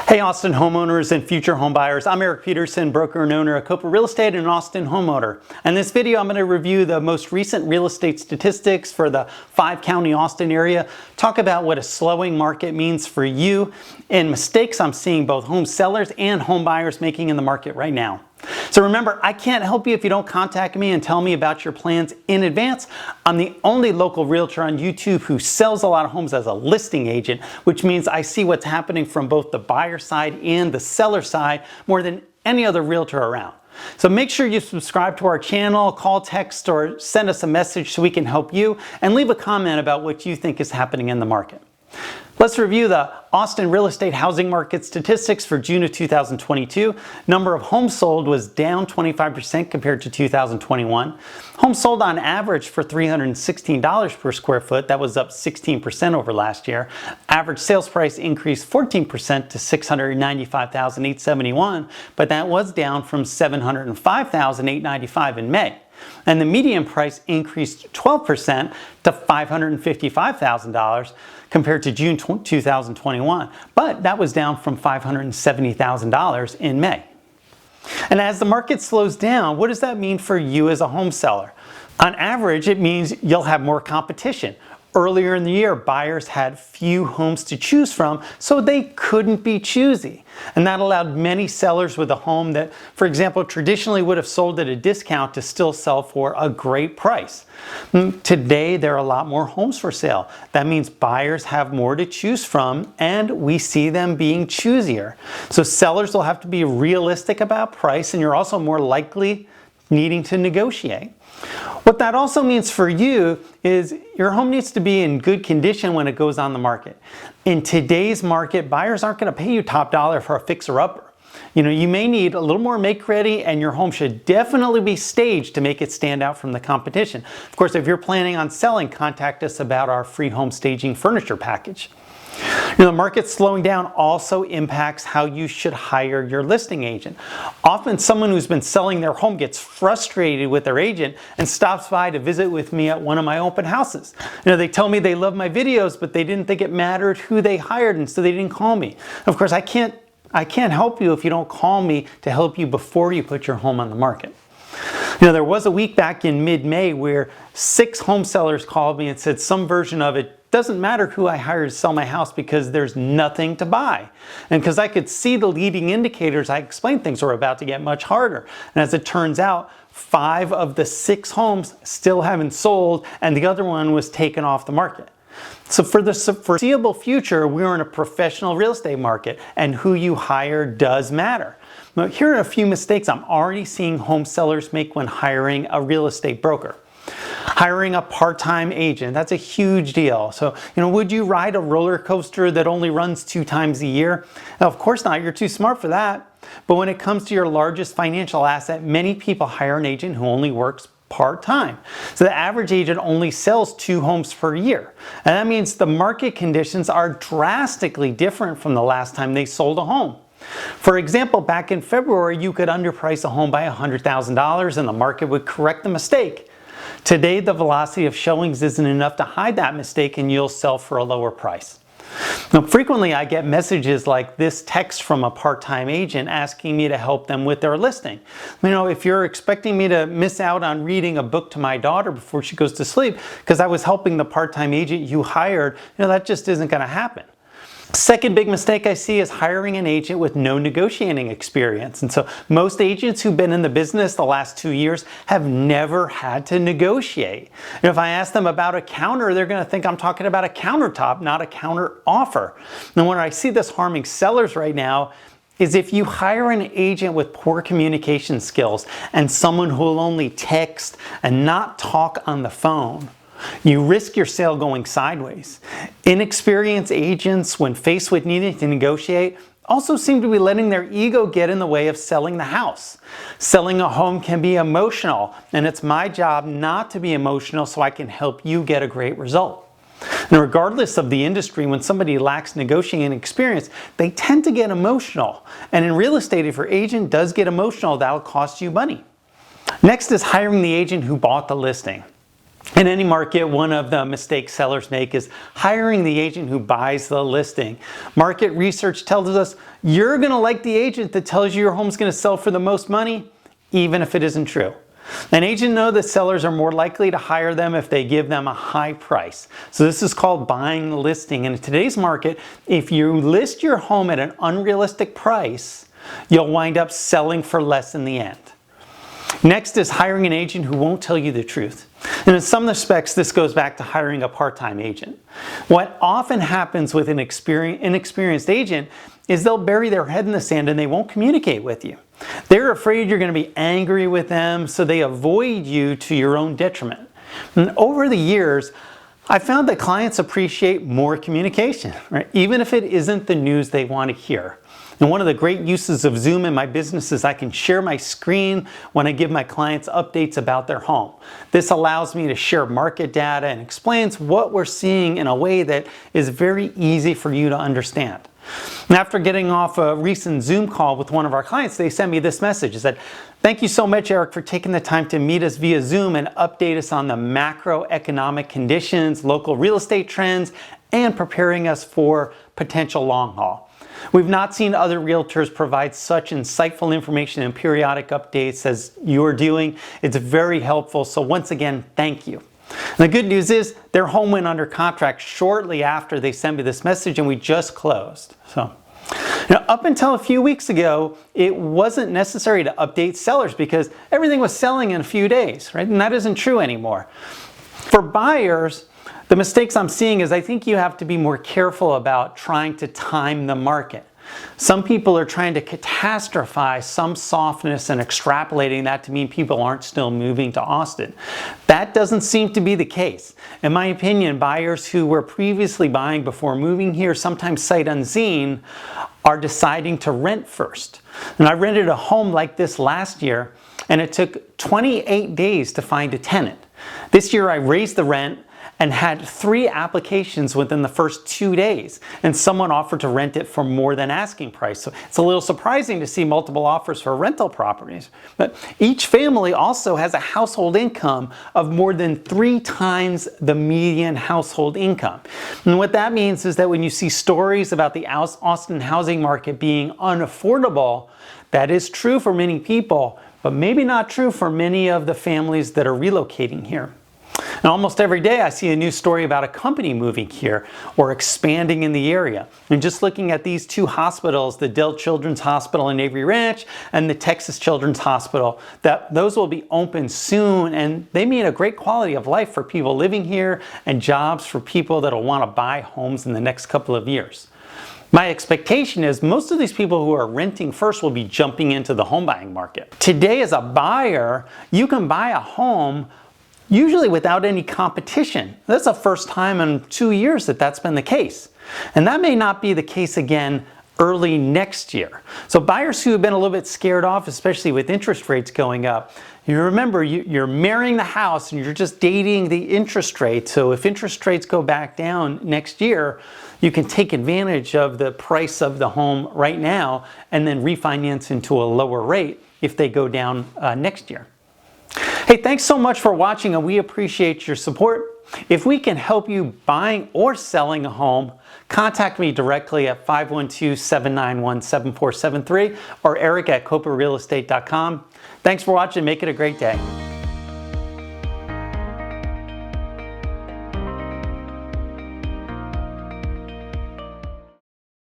Hey Austin homeowners and future home buyers, I'm Eric Peterson, broker and owner of Kopa Real Estate and Austin homeowner. In this video, I'm going to review the most recent real estate statistics for the 5-county Austin area, talk about what a slowing market means for you, and mistakes I'm seeing both home sellers and home buyers making in the market right now. So remember, I can't help you if you don't contact me and tell me about your plans in advance. I'm the only local realtor on YouTube who sells a lot of homes as a listing agent, which means I see what's happening from both the buyer side and the seller side more than any other realtor around. So make sure you subscribe to our channel, call, text, or send us a message so we can help you, and leave a comment about what you think is happening in the market. Let's review the Austin real estate housing market statistics for June of 2022. Number of homes sold was down 25% compared to 2021. Homes sold on average for $316 per square foot. That was up 16% over last year. Average sales price increased 14% to $695,871, but that was down from $705,895 in May. And the median price increased 12% to $555,000 compared to June 2021, but that was down from $570,000 in May. And as the market slows down, what does that mean for you as a home seller? On average, it means you'll have more competition. Earlier in the year, buyers had few homes to choose from, so they couldn't be choosy. And that allowed many sellers with a home that, for example, traditionally would have sold at a discount to still sell for a great price. Today, there are a lot more homes for sale. That means buyers have more to choose from, and we see them being choosier. So sellers will have to be realistic about price, and you're also more likely needing to negotiate. What that also means for you is your home needs to be in good condition when it goes on the market. In today's market, buyers aren't going to pay you top dollar for a fixer-upper. You may need a little more make-ready, and your home should definitely be staged to make it stand out from the competition. Of course, if you're planning on selling, contact us about our free home staging furniture package. The market slowing down also impacts how you should hire your listing agent. Often someone who's been selling their home gets frustrated with their agent and stops by to visit with me at one of my open houses. They tell me they love my videos, but they didn't think it mattered who they hired, and so they didn't call me. Of course, I can't help you if you don't call me to help you before you put your home on the market. There was a week back in mid-May where 6 home sellers called me and said some version of it doesn't matter who I hire to sell my house because there's nothing to buy. And because I could see the leading indicators, I explained things were about to get much harder. And as it turns out, 5 of the 6 homes still haven't sold, and the other one was taken off the market. So for the foreseeable future, we're in a professional real estate market, and who you hire does matter. Now, here are a few mistakes I'm already seeing home sellers make when hiring a real estate broker. Hiring a part-time agent, that's a huge deal. So, would you ride a roller coaster that only runs 2 times a year? Now, of course not, you're too smart for that. But when it comes to your largest financial asset, many people hire an agent who only works part-time. So the average agent only sells 2 homes per year. And that means the market conditions are drastically different from the last time they sold a home. For example, back in February, you could underprice a home by $100,000 and the market would correct the mistake. Today, the velocity of showings isn't enough to hide that mistake, and you'll sell for a lower price. Now, frequently I get messages like this text from a part-time agent asking me to help them with their listing. If you're expecting me to miss out on reading a book to my daughter before she goes to sleep because I was helping the part-time agent you hired, that just isn't going to happen. Second big mistake I see is hiring an agent with no negotiating experience. And so most agents who've been in the business the last 2 years have never had to negotiate. And if I ask them about a counter, they're going to think I'm talking about a countertop, not a counter offer. And when I see this harming sellers right now is if you hire an agent with poor communication skills and someone who will only text and not talk on the phone, you risk your sale going sideways. Inexperienced agents, when faced with needing to negotiate, also seem to be letting their ego get in the way of selling the house. Selling a home can be emotional, and it's my job not to be emotional so I can help you get a great result. And regardless of the industry, when somebody lacks negotiating experience, they tend to get emotional. And in real estate, if your agent does get emotional, that'll cost you money. Next is hiring the agent who bought the listing. In any market, one of the mistakes sellers make is hiring the agent who buys the listing. Market research tells us you're going to like the agent that tells you your home's going to sell for the most money, even if it isn't true. An agent knows that sellers are more likely to hire them if they give them a high price. So this is called buying the listing. And in today's market, if you list your home at an unrealistic price, you'll wind up selling for less in the end. Next is hiring an agent who won't tell you the truth. And in some respects, this goes back to hiring a part-time agent. What often happens with an inexperienced agent is they'll bury their head in the sand and they won't communicate with you. They're afraid you're going to be angry with them, so they avoid you to your own detriment. And over the years, I found that clients appreciate more communication, right? Even if it isn't the news they want to hear. And one of the great uses of Zoom in my business is I can share my screen when I give my clients updates about their home. This allows me to share market data and explains what we're seeing in a way that is very easy for you to understand. And after getting off a recent Zoom call with one of our clients, they sent me this message. It said, "Thank you so much, Eric, for taking the time to meet us via Zoom and update us on the macroeconomic conditions, local real estate trends, and preparing us for potential long haul. We've not seen other realtors provide such insightful information and periodic updates as you're doing. It's very helpful. So once again, thank you." And the good news is their home went under contract shortly after they sent me this message, and we just closed. So up until a few weeks ago, it wasn't necessary to update sellers because everything was selling in a few days, right? And that isn't true anymore. For buyers, the mistakes I'm seeing is I think you have to be more careful about trying to time the market. Some people are trying to catastrophize some softness and extrapolating that to mean people aren't still moving to Austin. That doesn't seem to be the case. In my opinion, buyers who were previously buying before moving here, sometimes sight unseen, are deciding to rent first. And I rented a home like this last year, and it took 28 days to find a tenant. This year I raised the rent and had 3 applications within the first 2 days, and someone offered to rent it for more than asking price. So it's a little surprising to see multiple offers for rental properties. But each family also has a household income of more than 3 times the median household income. And what that means is that when you see stories about the Austin housing market being unaffordable, that is true for many people, but maybe not true for many of the families that are relocating here. And almost every day I see a new story about a company moving here or expanding in the area. And just looking at these 2 hospitals, the Dell Children's Hospital in Avery Ranch and the Texas Children's Hospital, those will be open soon, and they mean a great quality of life for people living here and jobs for people that will want to buy homes in the next couple of years. My expectation is most of these people who are renting first will be jumping into the home buying market. Today as a buyer, you can buy a home usually without any competition. That's the first time in 2 years that that's been the case. And that may not be the case again early next year. So buyers who have been a little bit scared off, especially with interest rates going up, you remember you're marrying the house and you're just dating the interest rate. So if interest rates go back down next year, you can take advantage of the price of the home right now and then refinance into a lower rate if they go down next year. Hey, thanks so much for watching, and we appreciate your support. If we can help you buying or selling a home, contact me directly at 512-791-7473 or eric@koparealestate.com. Thanks for watching. Make it a great day.